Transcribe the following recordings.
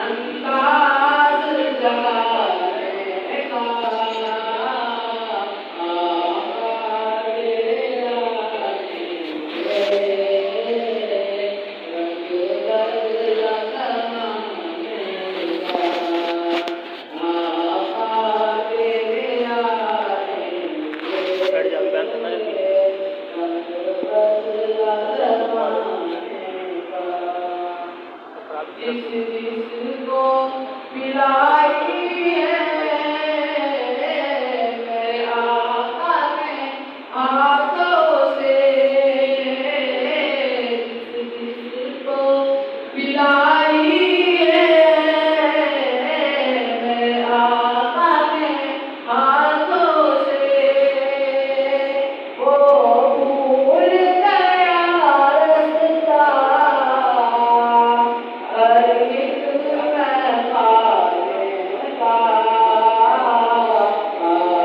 अंदाज जगा जिसको मिलाई है मेरे आका ने हाथों से, जिसको मिलाई है मेरे आका ने हाथों से, वो भूल गया रास्ता हर एक में पाने का,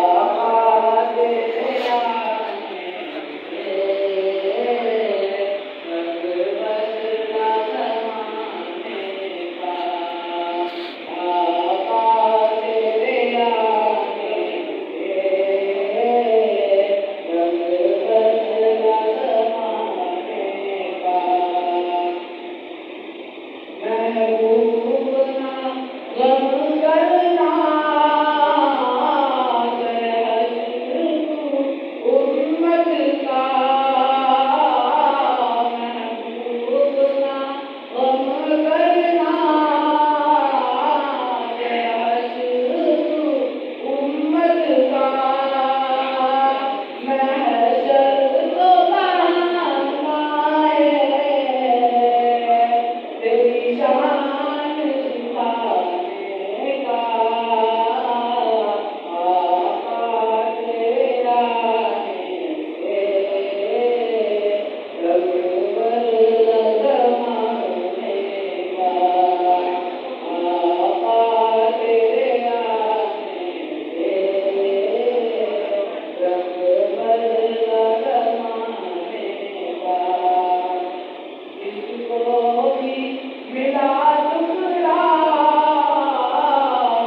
आका तेरे आने से रंग बदला ज़माने का, आका तेरे आने से रंग बदला ज़माने का। महबूब ना गम करना हश्र तू उम्मत का, महबूब ना गम करना हश्र तू उम्मत का, महशर तो बहाना है तेरी शान दिखाने का, आका तेरे आने से रंग बदला ज़माने का, आका तेरे आने से रंग बदला ज़माने का। जिसको भी मिला टुकड़ा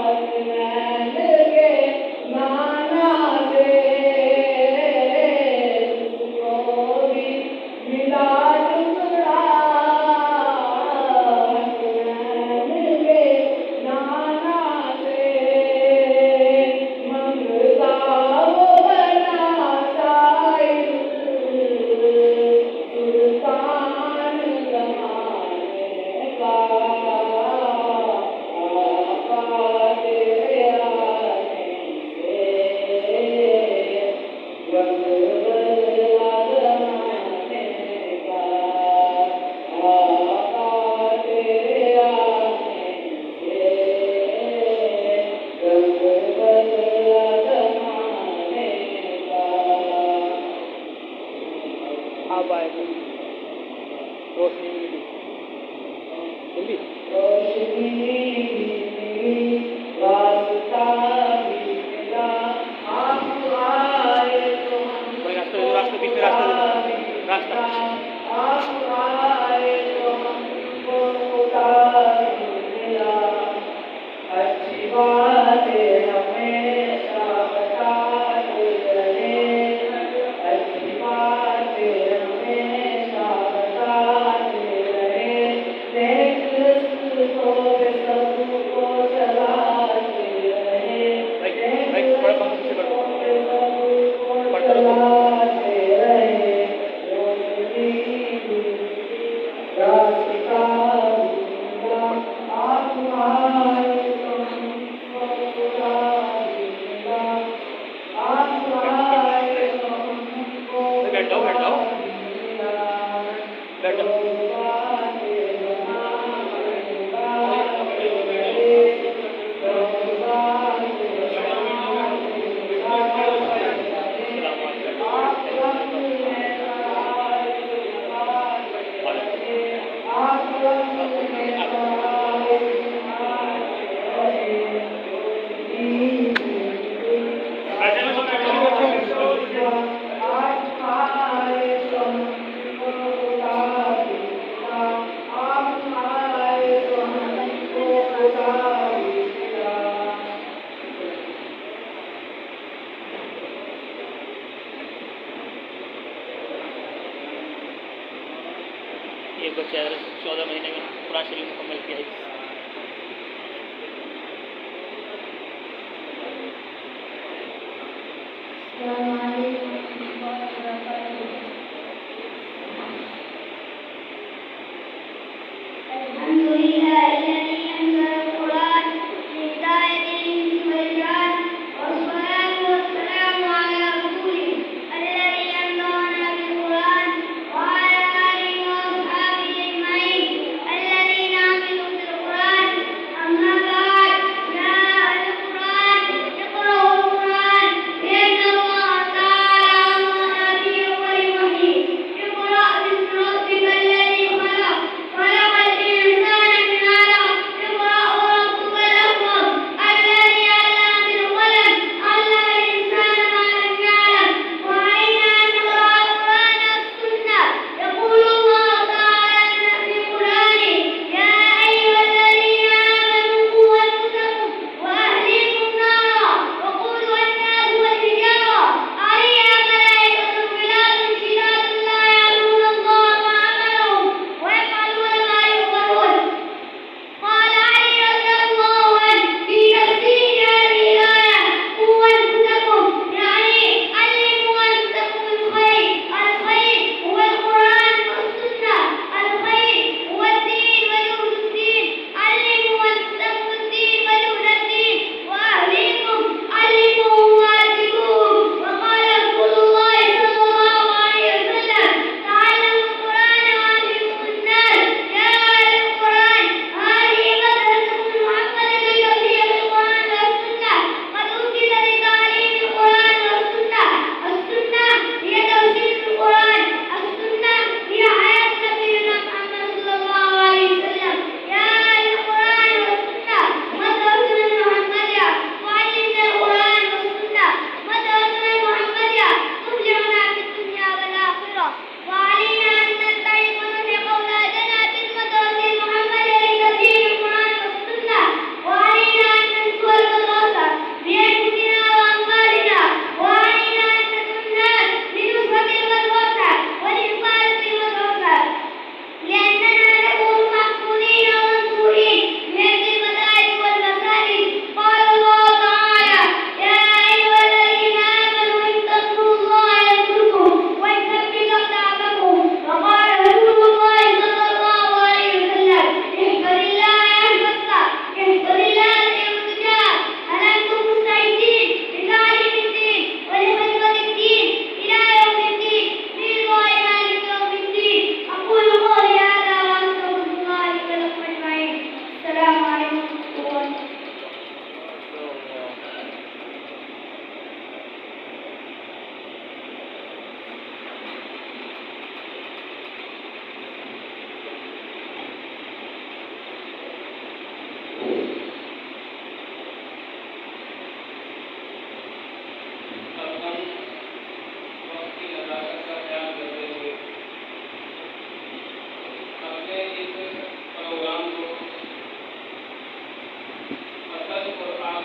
हसनैन के नाना से, जिसको भी मिला टुकड़ा हसनैन के नाना से, मंगता वो बना साइल सुल्तान ज़माने का, आका तेरे आने से रंग बदला ज़माने का, आका तेरे आने से रंग बदला ज़माने का। अब आएगा रोशनी मिली हिंदी रोशनी मिली रास्ता भी मिला, आप आए तो कोई रास्ता बीच में रास्ता आप आए तो हमको खुदा भी मिला, अच्छी बातें हमेशा बताते रहे, अच्छी बातें हमेशा बताते रहे, नेक रास्तों पे सबको चलाते रहे, नेक रास्तों पे सबको चलाते रहे, रोशनी मिली रास्ता भी मिला, आप आए तो हमको खुदा भी मिला, आप आए तो हमको बैठ जाओ खुदा भी मिला, बैठ जाओ एक बच्चा 14 महीने में कुरान शरीफ मुकम्मल किया है। अल्हम्दुलिल्लाह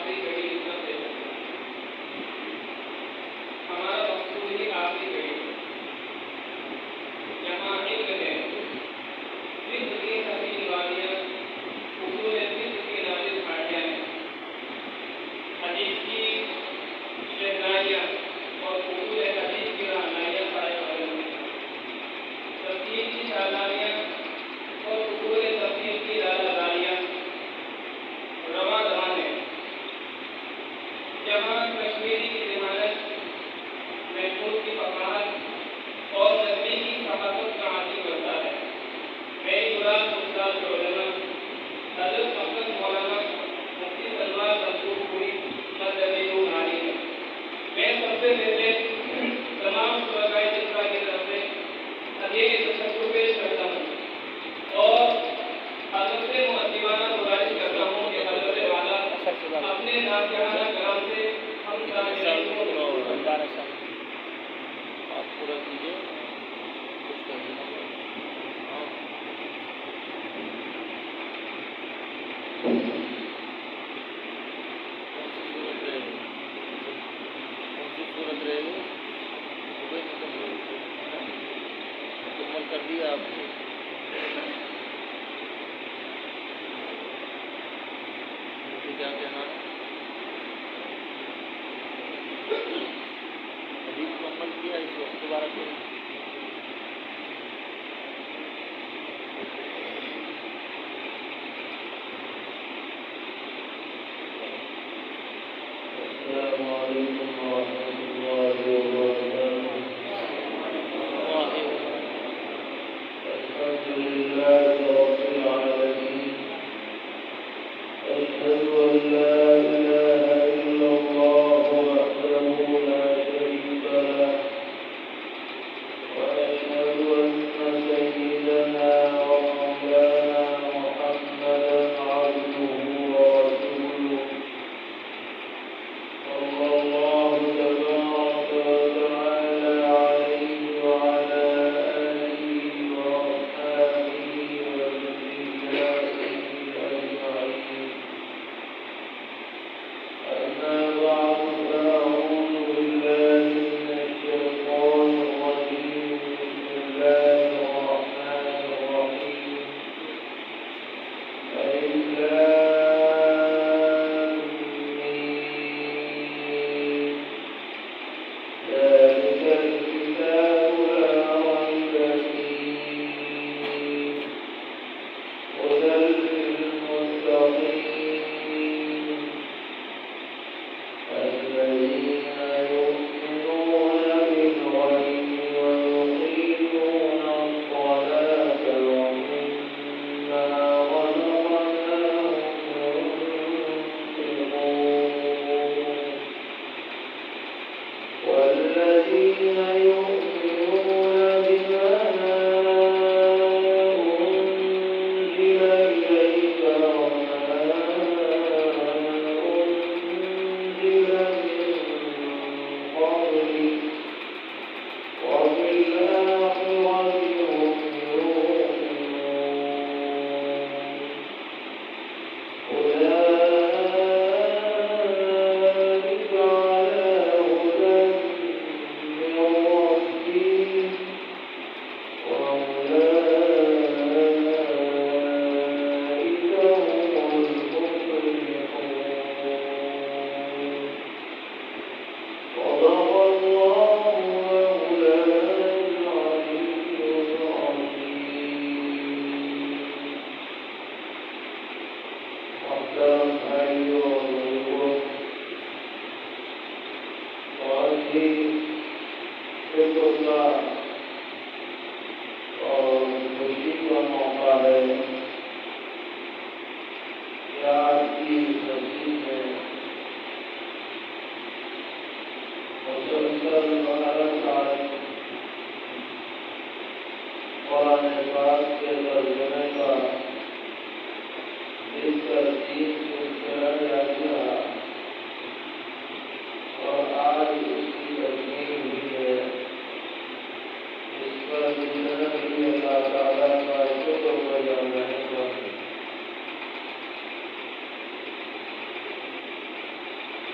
आखिरी घड़ी की तरफ ले सकते हैं। हमारा मकसूद ही आखिरी घड़ी है। यहाँ इल्म है, फिक्र की हसीन वादियाँ, उसूल फिक्र की नाज़िल घाटियाँ हैं, हदीस की शहनाइयाँ और उसूल हदीस की रहनुमाइयाँ सारे कदम में, तफसीर की शादानियाँ और उसूल तफसीर की लालाजारियाँ रवां दवां हैं। जहाँ कश्मीरी की ज़मानत, महमूद की फ़क़ाहत और नदवी की सहाफ़त का आदि बनता है। मेरी मुराद उस्ताद उलमा हज़रत मक़सद मौलाना मुफ्ती सलमान मंसूरपुरी मददुल आली है। मैं सबसे पहले तमाम शुरकाए जिल्सा की तरफ से अदीब तशक्कुर पेश करता हूँ और हज़रत से मुअद्दिबाना गुज़ारिश करता हूँ कि हज़रत वाला अपने नाज़िहाना कलाम से हम सामिईन को आप पूरा कीजिए, कुछ कर देना। हाँ। कौन सी सूरत रहेगी? सुबह मुकम्मल कर दिया आपने। मुझे क्या कहना है? अभी मुकम्मल किया, इस वक्त दोबारा करें।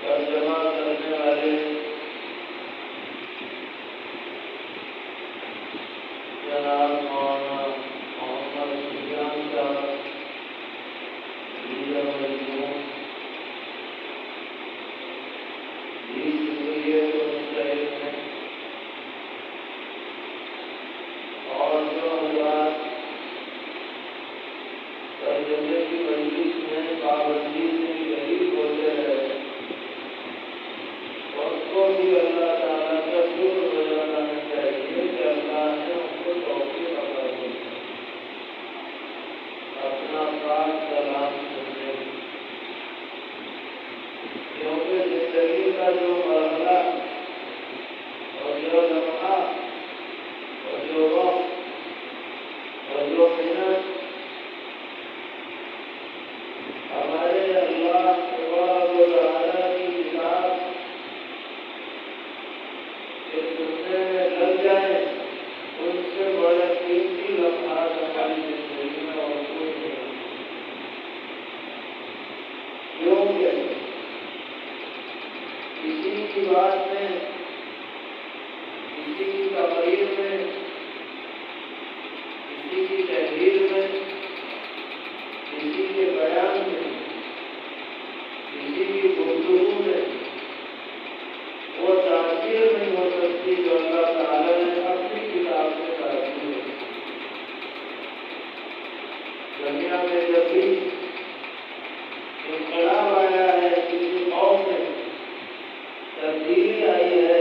तर्जमा करने वाले जनाब मौलाना मोहम्मद सुफियान साहब, लीडर मजलूम, और जो हजरात तर्जमे की मजलिस में पाबंदी से यही बोलते रहे, उनको भी अल्लाह ताला का शुक्र गुजारना चाहिए कि अल्लाह ने उनको तौफीक अता की अपना पाक कलाम सुनने की। क्योंकि जिंदगी का जो मरहला और जो लम्हा और जो वक्त और जो मिनट हमारे अल्लाह तबारक व तआला की किताब के सुनने में लग जाए, उनसे बड़ा कीमती लम्हा हमारी जिंदगी में और कोई नहीं। क्योंकि किसी की बात में, किसी की तकरीर में, किसी की तहरीर में, किसी के बयान में, किसी की गुफ्तगू में वो तासीर नहीं हो सकती जो अल्लाह ताला ने अपनी किताब में तासीर है। दुनिया में जब भी इनकलाब आया है, किसी कौम में तब्दीली आई है,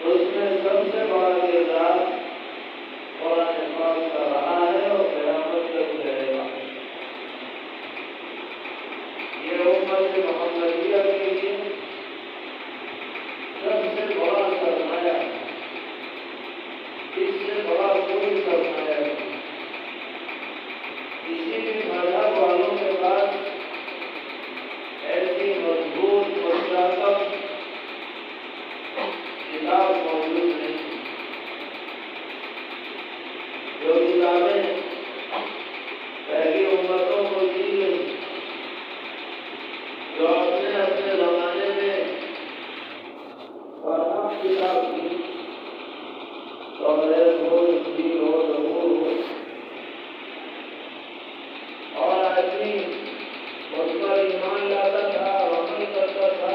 उसमें सबसे बड़ा किरदार कुरान पाक का रहा है और क़यामत तक रहेगा। ये उम्मत मोहम्मदिया के लिए सबसे बड़ा सरमाया, इससे बड़ा कोई सरमाया नहीं। किसी भी मज़हब वालों के पास ऐसी मजबूत मुस्तहकम किताब मौजूद नहीं। जो किताबें पहली उम्मतों को दी गई, जो अपने अपने ज़माने में फरहम किताब थी, तौरात हो, इंजील हो, ज़बूर हो, और आदमी उस पर ईमान लाता था, अमल करता था,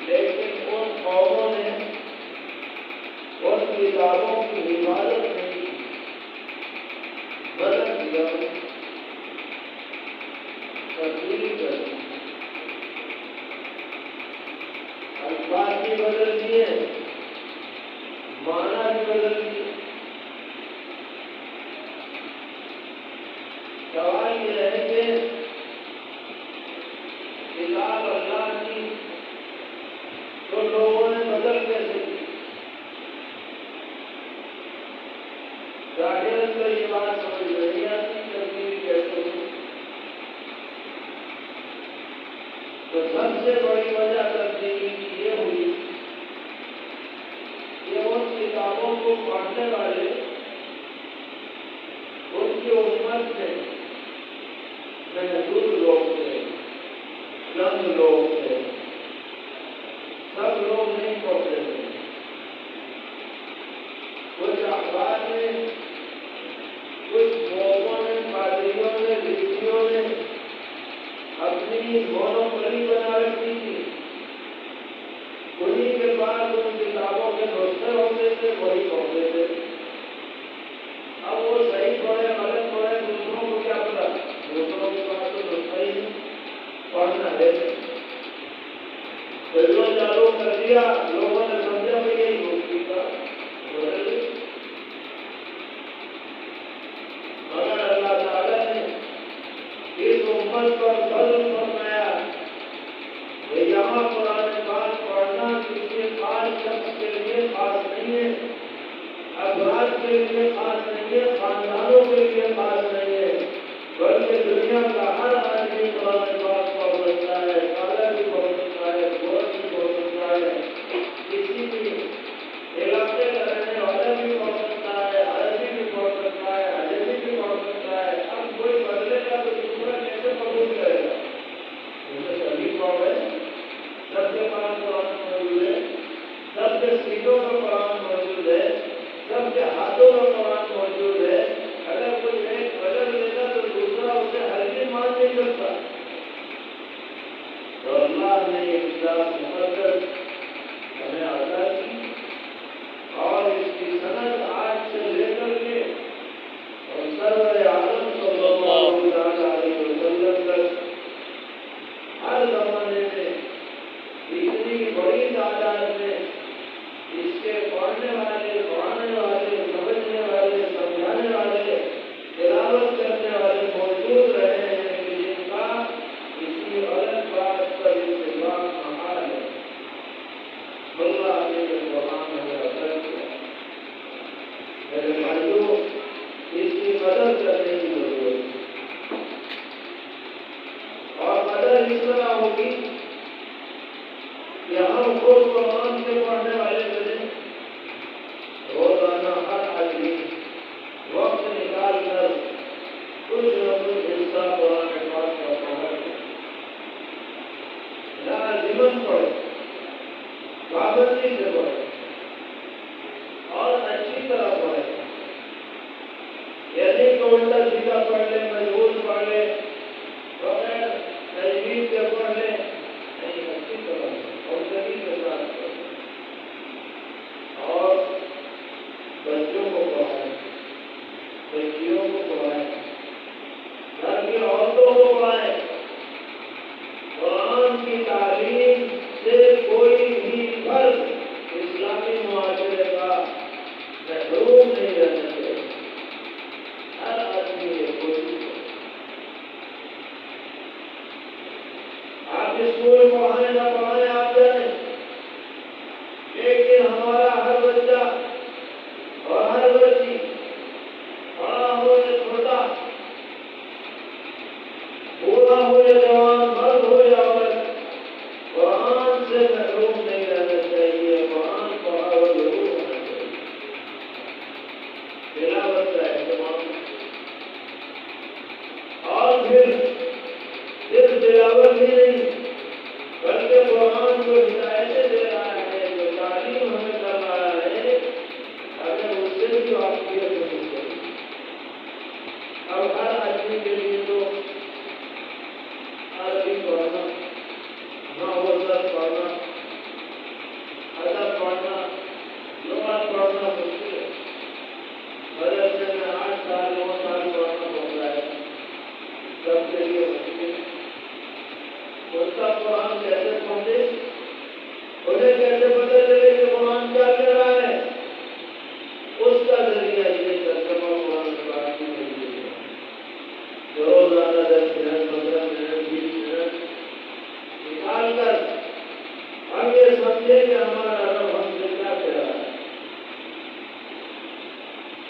लेकिन उन कौमों ने उन किताबों की हिफाजत नहीं की, गलत किया, तब्दीली कर दी, अल्फाज भी बदल दिए, माना भी बदल दिए। सवाल ये है कि किताब अल्लाह की तो लोगों ने बदल कैसे दी? जाहिरन तो ये बात समझ नहीं आती, तब्दीली कैसे हुई। तो सबसे बड़ी वजह तब्दीली की ये हुई कि उन किताबों को पढ़ने वाले उनकी उम्मत में महदूद लोग थे, चंद लोग थे, सब लोग नहीं पढ़ते थे। कुछ अखबार में, कुछ लोगों ने, पादरियों ने, ऋषियों ने अपनी मोनोपली बना रखी थी। उन्हीं के पास उन किताबों के नुस्खे होते थे, वही पढ़ते थे। अब वो सही पढ़े गलत पढ़े, दूसरों को क्या पता? दूसरों के पास तो नुस्खा ही नहीं, पढ़ना है। फिल्मों चालू कर दिया, लोगों ने समझा भाई यही मुक्ति का मगर अल्लाह ताला ने इस उम्मत पर फज़्ल फरमाया। यहाँ कुरान पाक पढ़ना किसी खास शख्स के लिए खास नहीं है, अफराद के लिए खास नहीं है, खानदानों के लिए खास नहीं है, बल्कि दुनिया का हर आदमी कुरान पाक पढ़ सकता है, काला भी पढ़ सकता है, गोरा भी पढ़ सकता है, किसी भी इलाके का रहने वाला भी पढ़ सकता है, अरबी भी पढ़ सकता है, अजमी भी पढ़ सकता है। अब कोई बदलेगा तो दूसरा कैसे कबूल करेगा? किताब मुक़द्दस हमें अता की और इसकी सनद आज से लेकर के और सरवर आलम सल्लल्लाहु अलैहि वसल्लम तक हर ज़माने में इतनी बड़ी तादाद में इसके पढ़ने वाले, समझने वाले, समझाने वाले, तिलावत करने वाले मौजूद रहे हैं कि जिनका किसी अलग बात पर इत्तिफाक महाल है। अल्लाह ने कुरान में अता किया। मेरे भाइयों, इसकी मदद करने की जरूरत है और मदद इस तरह होगी कि हम खुद कुरान के पढ़ने वाले बने, रोजाना हर आदमी वक्त निकाल कर कुछ न कुछ हिस्सा कुरान पाक का पढ़े, लाज़िमन पढ़े, पाबंदी से पढ़े और अच्छी तरह पढ़े। यदि तो उल्टा सीधा पढ़ ले, मजबूत पढ़ ले, बगैर तजवीज़ के पढ़ ले, नहीं, अच्छी तरह और सही के साथ पढ़े और बच्चों को पढ़ाएं, बच्चियों को पढ़ाएं, घर की औरतों को पढ़ाएं। कुरान की तालीम से कोई भी फर्द इस्लामी मुआशरे का महरूम नहीं रहना चाहिए। हर आदमी ये कोशिश करे। आप स्कूल पढ़ाएं ना पढ़ाएं आप जाने, लेकिन हमारा हर बच्चा और हर बच्ची, बड़ा हो या छोटा, बूढ़ा हो या जवान, मर्द हो या औरत, कुरान से महरूम नहीं रहना चाहिए। कुरान पढ़ा हुआ जरूर होना चाहिए। तिलावत का एहतमाम और फिर सिर्फ तिलावत ही नहीं बल्कि कुरान को हिदायतें दे रहा है, जो तालीम हमें कर रहा है, अगर उससे भी वाक़ियत होनी चाहिए। अब हर आदमी के लिए तो अरबी पढ़ना, नहवत पढ़ना, अदब पढ़ना, लुग़त पढ़ना मुश्किल है। मदरसे में 8 साल 9 साल पढ़ना पड़ता है, सबके लिए मुश्किल है। उसका कुरान कैसे पढ़े, उन्हें कैसे पता चले कि कुरान क्या कह रहा है, उसका जरिया ये तर्जुमा कुरान पाक की मजबूत है। जो रोजाना 10 मिनट, 15 मिनट, 20 मिनट निकाल कर हम ये समझे कि हमारा रब हमसे क्या कह रहा है।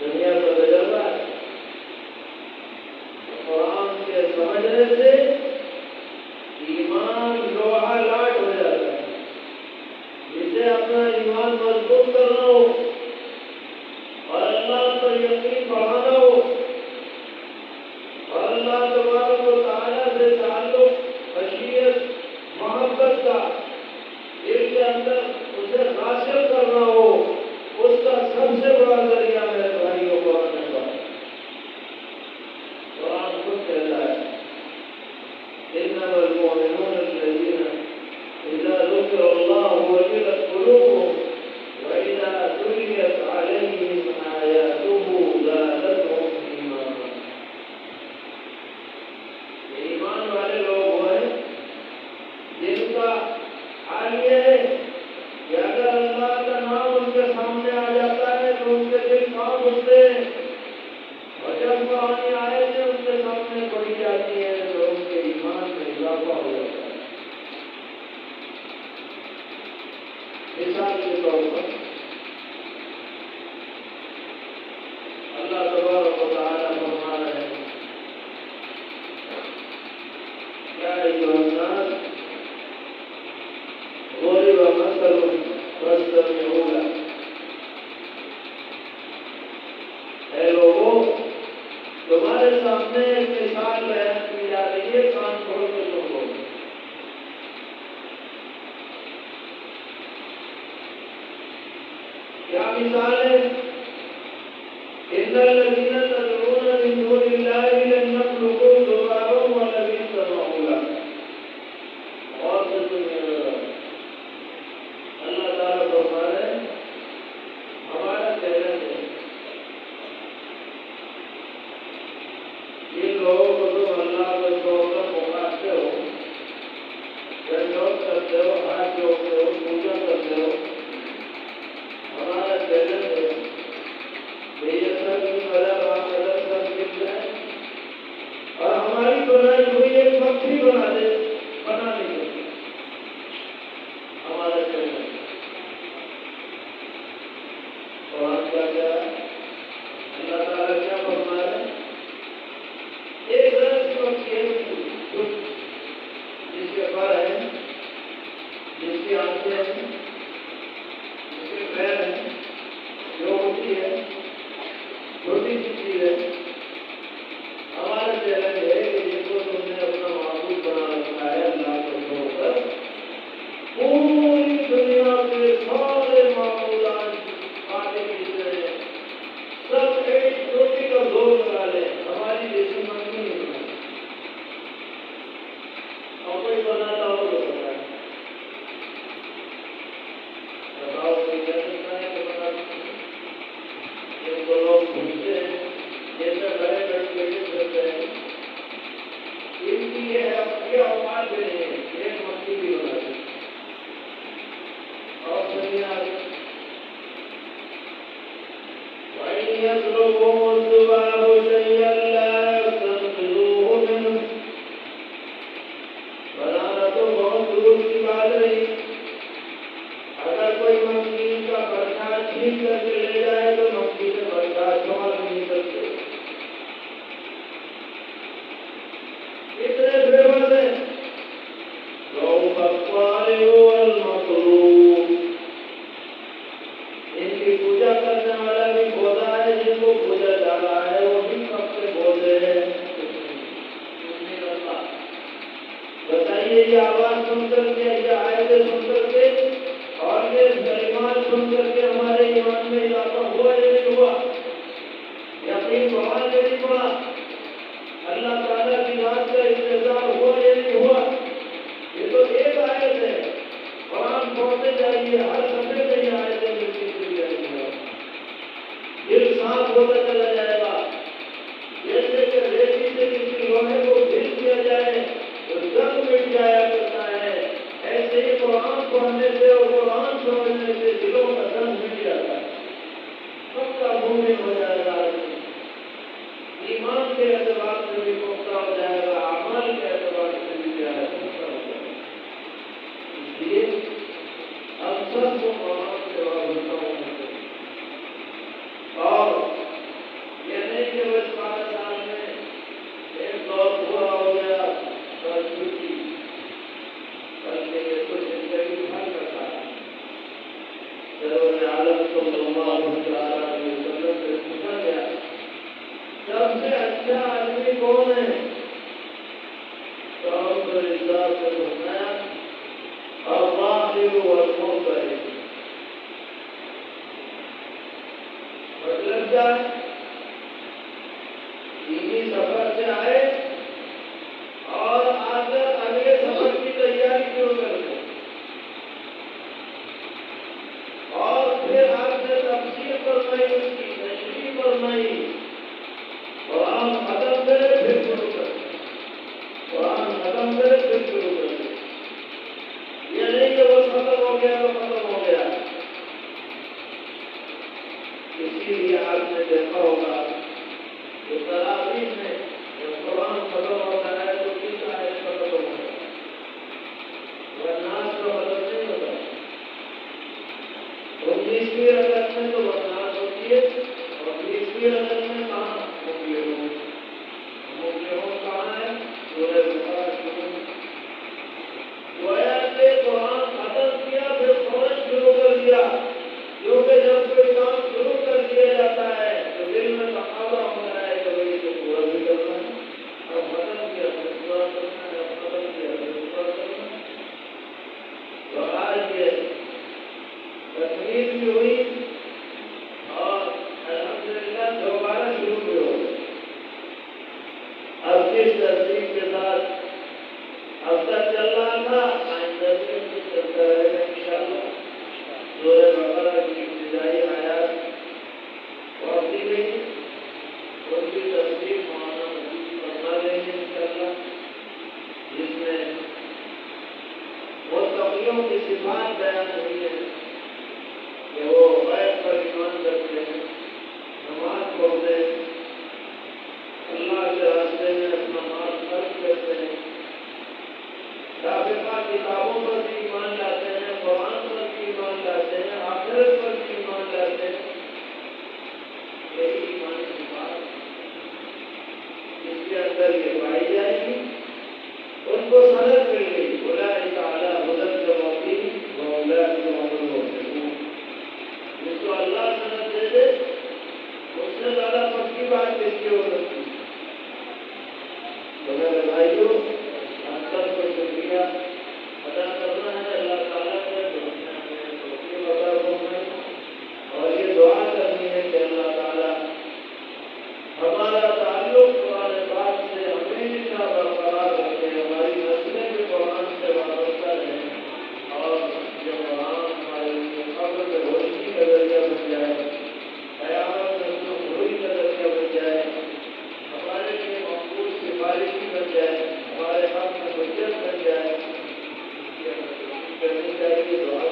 दुनिया तो बदल रहा है, कुरान के समझने से ईमान लोहा लाट हो जाता है। जिसे अपना ईमान मजबूत करना हो और अल्लाह पर यकीन बढ़ाना हो और अल्लाह तबारक व तआला से ताल्लुक, खशियत, मोहब्बत का दिल के अंदर उसे हासिल करना हो, उसका सबसे बड़ा जरिया मेरे भाइयों कुरान है। कुरान खुद कहता है, इन्नमल मुमिनून अल्लज़ीना इज़ा ज़ुकिरल्लाहु वजिलत क़ुलूबुहुम व इज़ा तुलियत अलैहिम आयातुहु ज़ादतहुम ईमाना। ईमान वाले लोग हैं जिनका हाल ये है कि अगर अल्लाह का नाम उनके सामने आ जाता है तो उनके दिल कांप उठते हैं और जब कुरानी आयतें उनके सामने पढ़ी जाती है तो उनके ईमान में इजाफा हो जाता है। मिसाल के तौर पर अल्लाह तबारक व तआला फरमा रहे हैं, या अय्युहन्नास ज़ुरिब मसलुन फस्तमिऊ लह। ऐ लोगों, तुम्हारे सामने एक मिसाल बयान की जा रही है, कान खोल के सुनो। क्या मिसाल है? इन्नल लज़ीना तदऊना मिन दूनिल्लाहि लन यख़्लुक़ू ज़ुबाबन व लन यस्तमऊ लह। और से सुनिएगा, मक्खी बना दे, बना नहीं सकती हमारा चैनल। कुरान का क्या अल्लाह ताला क्या फरमा रहे हैं? एक तरह की मक्खी है जिसके पर है, जिसकी आंखें हैं, जिसके पैर हैं, जो होती है छोटी सी चीज है। हमारा चैलेंज है कि जिसको तुमने अपना माबूद बना रखा है अल्लाह को छोड़कर, पूरी दुनिया के सारे मामूलात काटे खींचे सब एक चोटी का जोर लगा ले, हमारी जैसी मक्खी नहीं बनाई। और कोई बनाता हो तो बताए, बताओ कोई कह सकता है कि बता सकते? जिनको लोग घूमते हैं जैसे बड़े बड़े बेटे फिरते हैं, इनकी ये औकात भी नहीं है, एक मक्खी भी बना दी। और दुनिया बनाना तो बहुत दूर की बात रही। अगर कोई मक्खी का बच्चा छीन करके ले जाए तो मक्खी से बच्चा छोड़ नहीं सकते, इतने बेबस है। इनकी पूजा करने वाला भी बोधा है, जिनको पूजा जा रहा है वो भी सबसे बोधे है। बताइए ये आवाज सुन करके, ये आयतें सुन करके और ये कलिमात सुन करके हमारे ईमान में इजाफा हुआ या नहीं हुआ? यकीन बढ़ा या नहीं बढ़ा? अल्लाह ताला की नाम का इंतजार हुआ या नहीं हुआ? ये तो एक आयत है। कुरान पढ़ते जाइए, हर सफे में ये आयतें मिलती चली जाएंगी। दिल साफ होता चला जाएगा। जैसे कि रेती से किसी लोहे को घिस दिया जाए तो जंग मिट जाया करता है, ऐसे ही कुरान पढ़ने से और कुरान समझने से दिलों का जंग मिट जाता है, सबका मुंह हो जाएगा। ईमान के एतबार से भी पुख्ता हो जाएगा, अमल के एतबार से भी जो है पुख्ता हो जाएगा। इसलिए हम सबको कुरान से वाबस्ता होना चाहिए। और ये नहीं कि बस 12 साल में एक दौर पूरा हो गया और छुट्टी, बल्कि ये तो जिंदगी भर का सारा। सरवर आलम सल्लल्लाहु अलैहि वसल्लम से पूछा गया सबसे अच्छा आदमी कौन है? तो हमको इस्लाम से बताया अल्लाह व मुनकरी। मतलब क्या? दीनी सफर से आए और आकर अगले सफर की तैयारी क्यों करते, और फिर आपने तफसीर फरमाई, उसकी तशरीह फरमाई, कुरान खत्म करे फिर शुरू कर, कुरान खत्म करे फिर शुरू कर। ये नहीं कि वो खत्म हो गया तो खत्म हो गया। इसीलिए आपने देखा होगा तो तरावीह में जब कुरान खत्म होता है तो किस आयत पर खत्म होता है? वरनास तो खत्म नहीं होता। 19वीं रकअत में तो वरनास होती है और 20वीं रकअत में कहाँ मुफ्लिहून? मुफ्लिहून कहाँ है? सूरह बकरा शुरू। गोया के कुरान खत्म किया फिर फौरन शुरू कर दिया, क्योंकि जब कोई काम शुरू कर दिया जाता है तो दिल में तकाजा होता है कि भाई इसे पूरा भी करना है। अब खत्म किया फिर पूरा करना है, अब खत्म किया फिर पूरा करना है। तो आज ये तकमील भी हुई और अल्हम्दुलिल्लाह दोबारा शुरू भी हो गई। अब किस तरतीब के साथ अब तक चल रहा था, आइंदा भी चलता रहेगा इंशाअल्लाह। सूरह बकरा की इब्तिदाई आयत पढ़ दी गई, उनकी तफसीर मौलाना मजीद फरमा देंगे इंशाअल्लाह, जिसमें मुत्तक़ियों की सिफात बयान हुई है कि वो गैब पर ईमान रखते हैं, नमाज पढ़ते हैं, अल्लाह के रास्ते में अपना माल खर्च करते हैं, तो मेरे भाइयों, अंतर को शुक्रिया अदा करना है अल्लाह ताला से, जो हमें तौफीक अता फरमाए, और ये दुआ करनी है कि अल्लाह ताला हमारा ताल्लुक कुरान पाक से हमेशा बरकरार रखे, हमारी नस्लें भी कुरान से वाबस्ता रहें, और ये कुरान हमारे लिए कब्र में रोशनी का जरिया बन जाए, क़यामत में सुरूरी का जरिया बन जाए, हमारे लिए मकबूल सिफारिशी बन जाए, हमारे हक़ में हुज्जत बन जाए। इसकी हमें कोशिश करनी चाहिए, दुआ